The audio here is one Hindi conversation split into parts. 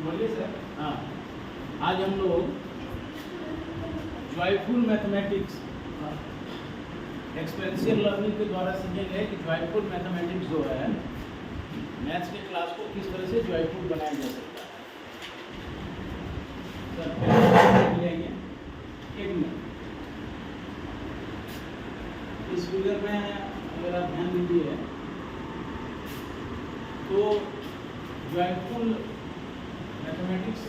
बोलिए सर। हाँ, आज हम लोग जॉयफुल मैथमेटिक्स एक्सपेरिएंशियल लर्निंग के द्वारा सीखेंगे कि जॉयफुल मैथमेटिक्स जो है मैथ्स के क्लास को किस तरह से जॉयफुल बनाया जा सकता है। सर पहले लेंगे 1 मिनट। इस फिगर में अगर आप ध्यान दीजिए तो जॉयफुल मैथमेटिक्स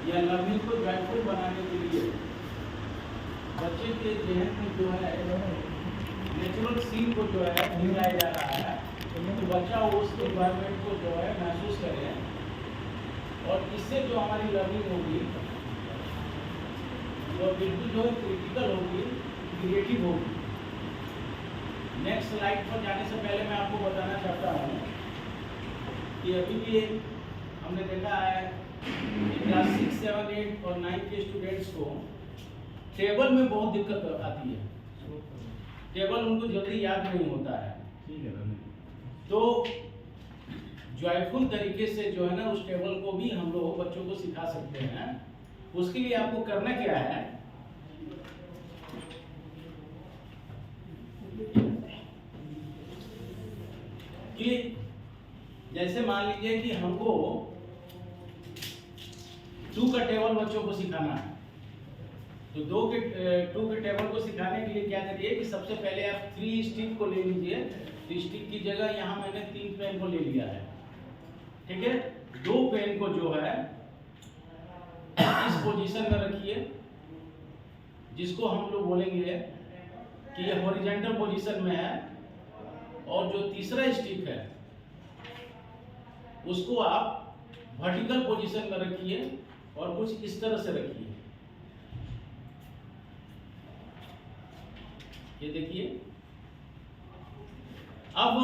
या लर्निंग को जॉयफुल बनाने के लिए बच्चे के जहन में जो है नेचुरल सीन को जो है मिलाया जा रहा है, तो बच्चा उस एनवायरनमेंट को जो है महसूस करे और इससे जो हमारी लर्निंग होगी वो बिल्कुल जो है क्रिटिकल होगी, क्रिएटिव होगी। नेक्स्ट स्लाइड पर जाने से पहले मैं आपको बताना चाहता हूँ कि अभी भी हमने देखा है कि क्लास 6, 7, 8 और 9 के स्टूडेंट्स को टेबल में बहुत दिक्कत आती है। टेबल उनको जल्दी याद नहीं होता है। ठीक है, तो जॉयफुल तरीके से जो है ना उस टेबल को भी हम लोग बच्चों को सिखा सकते हैं। उसके लिए आपको करना क्या है कि जैसे मान लीजिए कि हमको 2 का टेबल बच्चों को सिखाना है, तो 2 के टेबल को सिखाने के लिए क्या करिए कि सबसे पहले आप 3 स्टिक को ले लीजिए। 3 स्टिक की जगह यहाँ मैंने 3 पेन को ले लिया है। ठीक है, 2 पेन को जो है इस पोजीशन में रखिए, जिसको हम लोग बोलेंगे कि ये हॉरिजॉन्टल पोजीशन में है, और जो तीसरा स्टिक है उसको आप वर्टिकल पोजीशन में रखिए और कुछ इस तरह से रखिए। ये देखिए, अब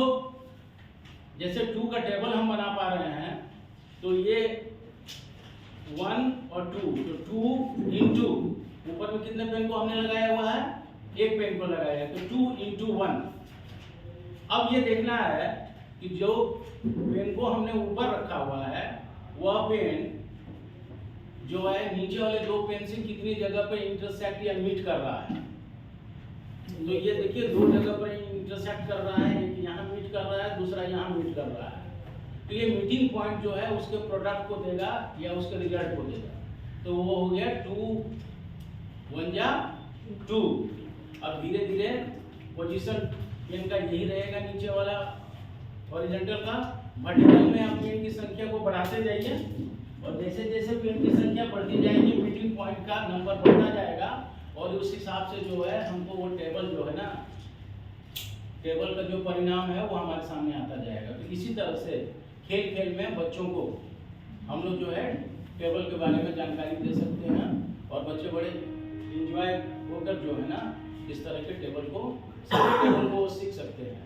जैसे 2 का टेबल हम बना पा रहे हैं, तो ये 1 और 2, तो 2 इंटू ऊपर में कितने पेन को हमने लगाया हुआ है? 1 पेन को लगाया है, तो 2 इंटू 1। अब ये देखना है कि जो पेन को हमने ऊपर रखा हुआ है वह पेन जो है नीचे वाले 2 पेन से कितनी जगह पे इंटरसेक्ट या मीट कर रहा है। तो ये देखिए 2 जगह पर इंटरसेक्ट कर रहा है, एक यहाँ मीट कर रहा है, दूसरा यहाँ मीट कर रहा है। तो ये मीटिंग पॉइंट जो है उसके प्रोडक्ट को देगा या उसके रिजल्ट को देगा। तो वो हो गया 2 1 जा 2। अब धीरे धीरे पोजीशन पेन का यही रहेगा, नीचे वाला हॉरिजॉन्टल का। वर्टिकल में आप पेन की संख्या को बढ़ाते जाइए, और जैसे जैसे पेन की संख्या बढ़ती जाएगी मीटिंग पॉइंट का नंबर बढ़ता जाएगा, और उस हिसाब से जो है हमको वो टेबल जो है ना, टेबल का जो परिणाम है वो हमारे सामने आता जाएगा। तो इसी तरह से खेल खेल में बच्चों को हम लोग जो है टेबल के बारे में जानकारी दे सकते हैं, और बच्चे बड़े इंजॉय होकर जो है ना इस तरह के टेबल को सीख सकते हैं।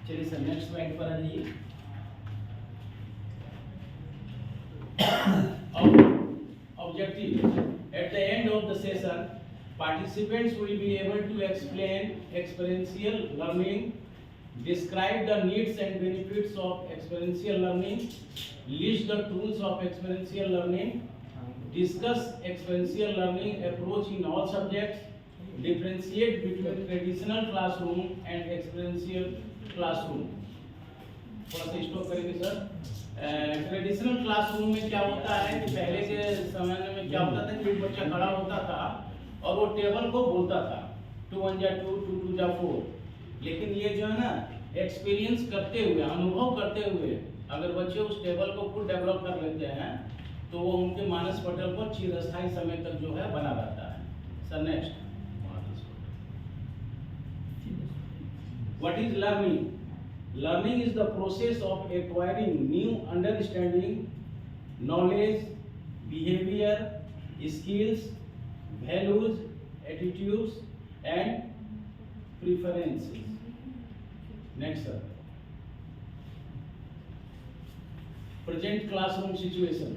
चलिए सर नेक्स्ट स्लाइड पर आ जाइए। Objective: at the end of the session, participants will be able to explain experiential learning, describe the needs and benefits of experiential learning, list the tools of experiential learning, discuss experiential learning approach in all subjects, differentiate between traditional classroom and experiential classroom। थोड़ा सा स्टॉप करेंगे सर। ट्रेडिशनल क्लासरूम में क्या होता है कि पहले के समय में क्या होता था कि एक बच्चा खड़ा होता था और वो टेबल को बोलता था 2 1 जा 2, 2 2 जा 4। लेकिन ये जो है ना एक्सपीरियंस करते हुए, अनुभव करते हुए अगर बच्चे उस टेबल को खुद डेवलप कर लेते हैं तो वो उनके मानस पटल पर चिरस्थायी समय तक जो है बना रहता है। Sir next, what is learning? Learning is the process of acquiring new understanding, knowledge, behavior, skills, values, attitudes, and preferences. Next, sir. Present classroom situation.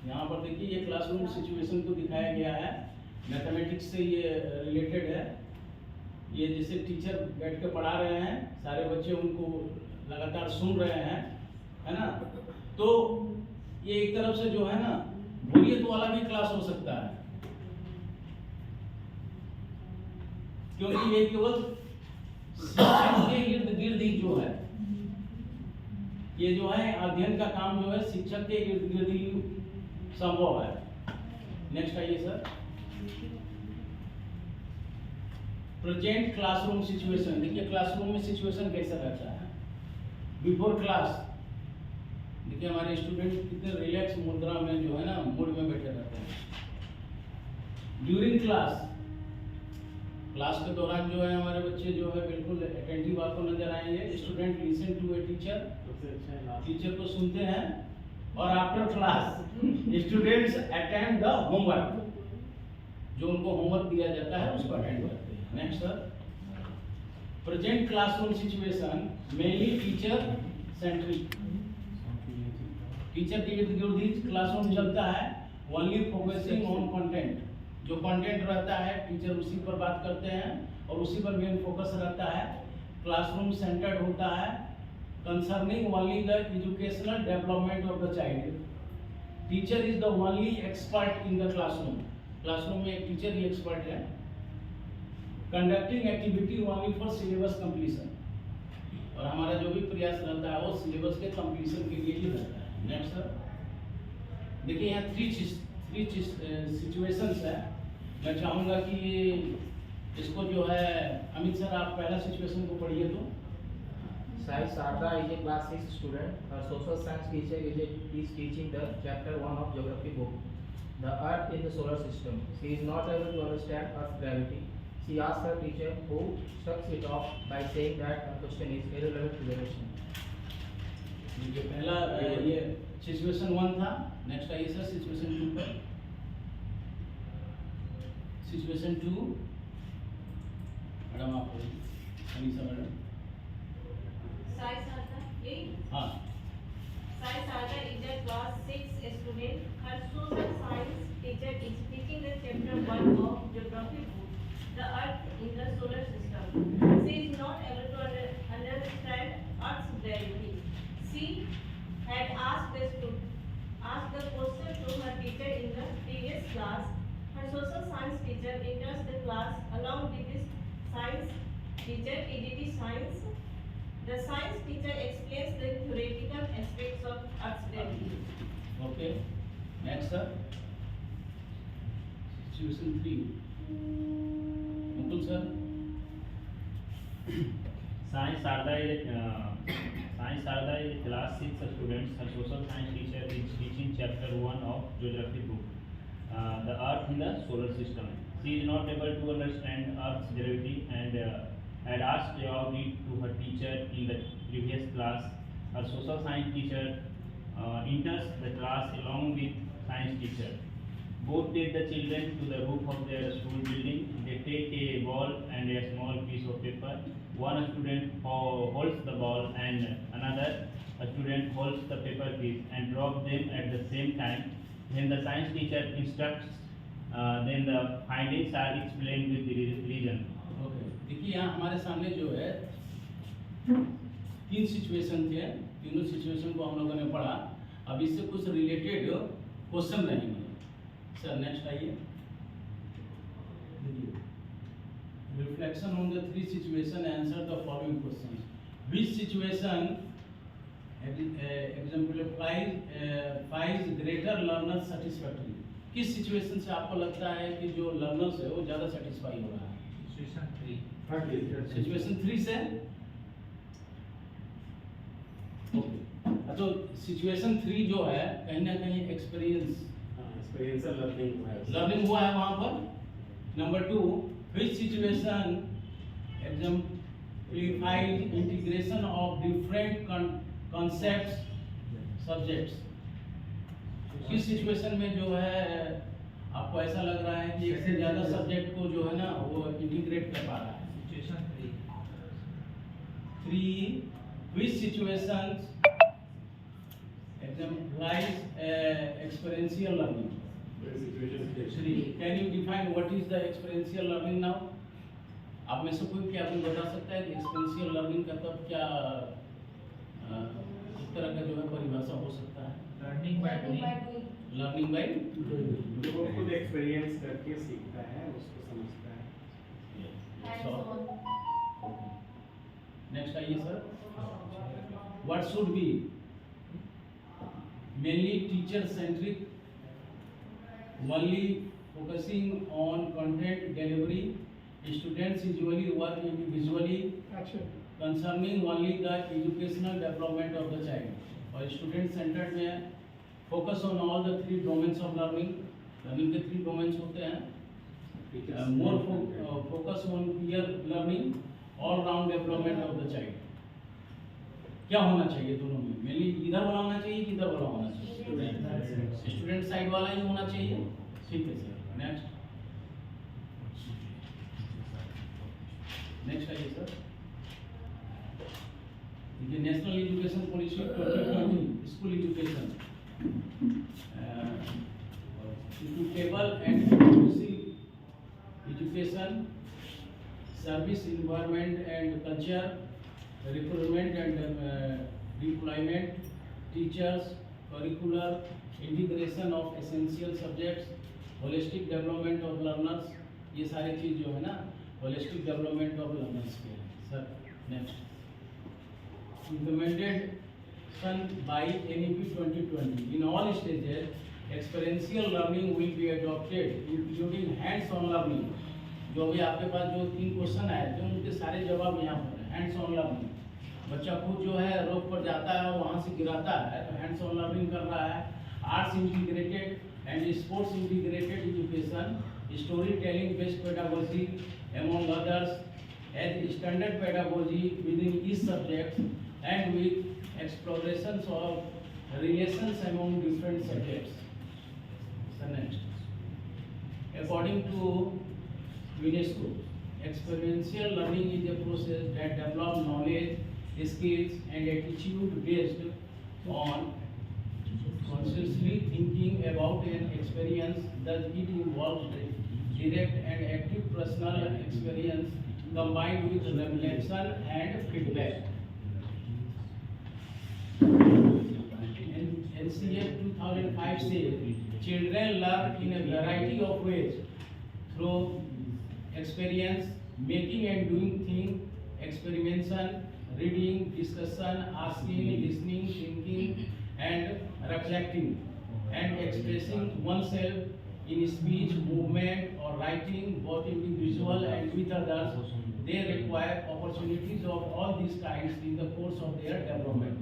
यहाँ पर देखिए ये क्लासरूम सिचुएशन को दिखाया गया है, मैथमेटिक्स से ये रिलेटेड है। ये जैसे टीचर बैठ के पढ़ा रहे हैं, सारे बच्चे उनको लगातार सुन रहे हैं, है ना। तो ये एक तरफ से जो है ना बोरियत वाला भी क्लास हो सकता है, क्योंकि ये केवल शिक्षक के इर्द गिर्द ही जो है, ये जो है अध्ययन का काम जो है शिक्षक के इर्द गिर्द ही संभव है। नेक्स्ट आइए सर, प्रेजेंट क्लासरूम सिचुएशन। देखिए क्लासरूम में सिचुएशन कैसा रहता है। बिफोर क्लास देखिए हमारे स्टूडेंट कितने रिलैक्स मुद्रा में जो है ना मूड में बैठे रहते हैं। ड्यूरिंग क्लास, क्लास के दौरान जो है हमारे बच्चे जो है बिल्कुल अटेंटिव आपको नजर आएंगे। Student listen to a teacher, teacher को सुनते हैं। और after class students attend the homework, जो उनको होमवर्क दिया जाता है उसको अटेंड करते हैं। Next sir, present classroom situation mainly teacher centric. Teacher के इर्द गिर्द ही क्लासरूम चलता है। ओनली फोकसिंग ऑन कंटेंट, जो कंटेंट रहता है टीचर उसी पर बात करते हैं और उसी पर मेन फोकस रहता है। क्लासरूम सेंटर्ड होता है, concerning only the educational development of the child. Teacher is the only expert in the classroom, classroom में एक टीचर ही एक्सपर्ट है। Conducting activity only for syllabus completion, और हमारा जो भी प्रयास रहता है वो सिलेबस के कंप्लीशन के लिए ही रहता है। नेक्स्ट सर, देखिए यहाँ थ्री सिचुएशंस है। मैं चाहूँगा कि इसको जो है अमित सर आप पहला सिचुएशन को पढ़िए। तो Sai Sarda is a class 6 student. Her social science teacher is teaching the chapter 1 of geography book, the Earth in the solar system. She is not able to understand Earth's gravity. She asks her teacher, who shrugs it off by saying that her question is irrelevant to the lesson. जो पहला ये सिचुएशन 1 था। नेक्स्ट आइए सर सिचुएशन 2 पर। सिचुएशन 2 मैडम आप अनीसा मैडम। Sai Sarda, हाँ, Sai Sarda is a class 6 student. Her social science teacher is teaching the chapter 1 of geography book, the Earth in the solar system. She is not able to understand Earth's gravity. She had asked the question to her teacher in the previous class. Her social science teacher enters the class along with this science teacher, EDT science. The science teacher explains the theoretical aspects of Earth's gravity. Okay. Next sir situation 3 Mukul sir. Sai Sarda is a class 6 student. Her social science teacher is teaching chapter 1 of geography book, the Earth in the solar system. She is not able to understand Earth's gravity and had asked about it to her teacher in the previous class. Her social science teacher enters the class along with science teacher. Both take the children to the roof of their school building. They take a ball and a small piece of paper. One student holds the ball and another student holds the paper piece and drop them at the same time. Then the science teacher instructs. Then the findings are explained with the reason. Okay, देखिए यहाँ हमारे सामने जो है 3 सिचुएशन थे। तीनों सिचुएशन को हम लोगों ने पढ़ा। अब इससे कुछ रिलेटेड क्वेश्चन रहेंगे। सर नेक्स्ट आइए। Reflection on the 3 situation, answer the following questions. Which situation exemplifies greater learner satisfactory? किस सिचुएशन से आपको लगता है कि जो लर्नर्स है वो ज़्यादा सेटिस्फाई हो रहा है? सिचुएशन 3 से। ओके, तो सिचुएशन 3 जो है कहीं ना कहीं एक्सपीरियंस लर्निंग हुआ है वहाँ पर। Number 2, which situation exemplifies integration of different concepts subjects? किस सिचुएशन में जो है आपको ऐसा लग रहा है कि एक से ज़्यादा सब्जेक्ट को जो है ना वो इंटीग्रेट कर पा रहा है? Situation 3, which situations exemplifies experiential learning? 3, can you define what is the experiential learning now? आप में से कोई क्या आपको बता सकता है कि experiential learning का तब क्या इस तरह का जो है परिभाषा हो सकता है? by doing. लर्निंग बाय जो वो खुद एक्सपीरियंस करके सीखता है, उसको समझता है। नेक्स्ट आइए sir, what should be mainly teacher centric, only focusing on content delivery, students usually work individually, concerning only the educational development of the child, और student centered में focus on all the three domains of learning के three domains होते हैं, more focus on peer learning, all round development of the child। क्या होना चाहिए दोनों में, मेनली इधर वाला होना चाहिए कि इधर वाला होना चाहिए, स्टूडेंट साइड वाला ही होना चाहिए, ठीक है सर। नेक्स्ट आइए सर, देखिए national education policy 2020 school education equitable and inclusive education, service environment and culture, recruitment and deployment, teachers, curricular integration of essential subjects, holistic development of learners, ये सारी चीज जो है ना holistic development of learners के हैं sir. Next, implementation by NEP 2020 in all stages, experiential learning will be adopted including hands-on learning। जो भी आपके पास जो 3 क्वेश्चन आए थे उनके सारे जवाब यहाँ पर है। हैंड्स ऑन लर्निंग, बच्चा खुद जो है रोड पर जाता है और वहाँ से गिराता है तो हैंड्स ऑन लर्निंग कर रहा है। Arts integrated and sports integrated education, story telling based pedagogy among others as standard pedagogy within each subject and with explorations of relations among different subjects। So next, according to UNESCO, experiential learning is a process that develops knowledge, skills, and attitude based on consciously thinking about an experience. Thus, it involves direct and active personal experience combined with reflection and feedback। NCF 2005 says children learn in a variety of ways through experience, making and doing things, experimentation, reading, discussion, asking, listening, thinking, and reflecting, and expressing oneself in speech, movement, or writing, both individual and with others. They require opportunities of all these kinds in the course of their development।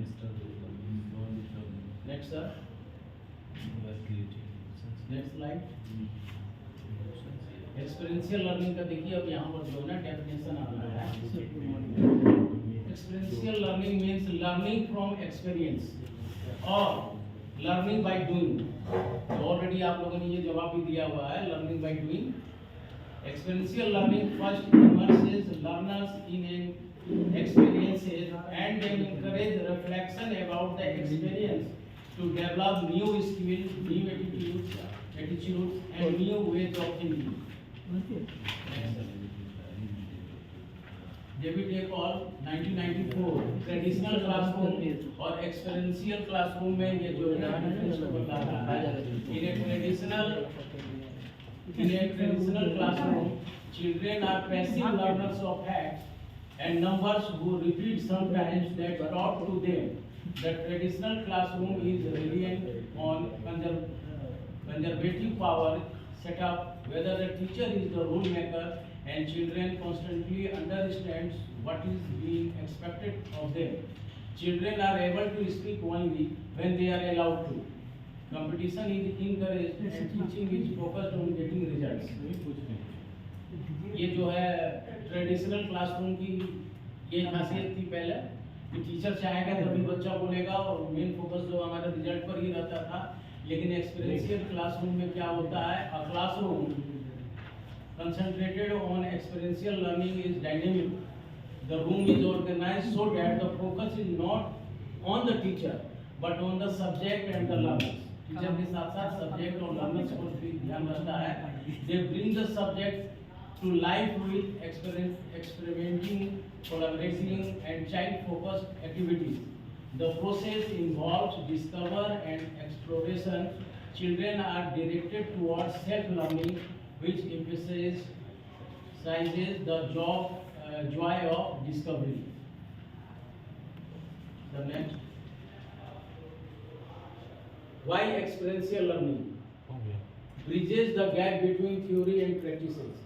Next, sir. Next slide। Experiential learning का देखिए अब यहाँ पर जो है ना डेफिनेशन आ रहा है। Experiential learning means learning from experience और लर्निंग बाय डूइंग। ऑलरेडी आप लोगों ने ये जवाब भी दिया हुआ है, learning by doing. Experiential learning first immerses learners in an experiences and then encourage reflection about the experience to develop new skills, new attitudes and new ways of thinking। David A Kolb 1994 traditional classroom और एक्सपीरियंशियल क्लासरूम में ये जो है डिफरेंस को बता रहा है। In a traditional classroom children are passive learners of facts and numbers who repeat sometimes that taught to them। The traditional classroom is reliant on conservative power setup, whether the teacher is the rule maker and children constantly understands what is being expected of them। Children are able to speak only when they are allowed to। Competition is encouraged and teaching is focused on getting results। ये जो है ट्रेडिशनल क्लासरूम की ये खासियत थी पहले कि टीचर चाहेगा तभी बच्चा बोलेगा और मेन फोकस जो हमारे रिजल्ट पर ही रहता था। लेकिन एक्सपीरियंशियल क्लासरूम में क्या होता है, a classroom concentrated on experiential learning is dynamic. The room is organised so that the focus is not on the teacher but on the subject and the learners. Teacher के साथ साथ सब्जेक्ट और लर्नर्स को भी ध्यान रखता है। They bring the subject to life with experimenting, collaborating and child focused activities The process involves discover and exploration. Children are directed towards self-learning, which emphasizes the joy of discovery. The next. Why experiential learning? Bridges the gap between theory and practices.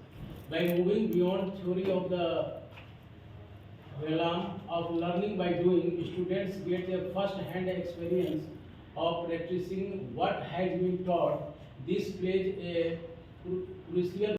By moving beyond theory of the realm of learning by doing, students get a first-hand experience of practicing what has been taught. This plays a crucial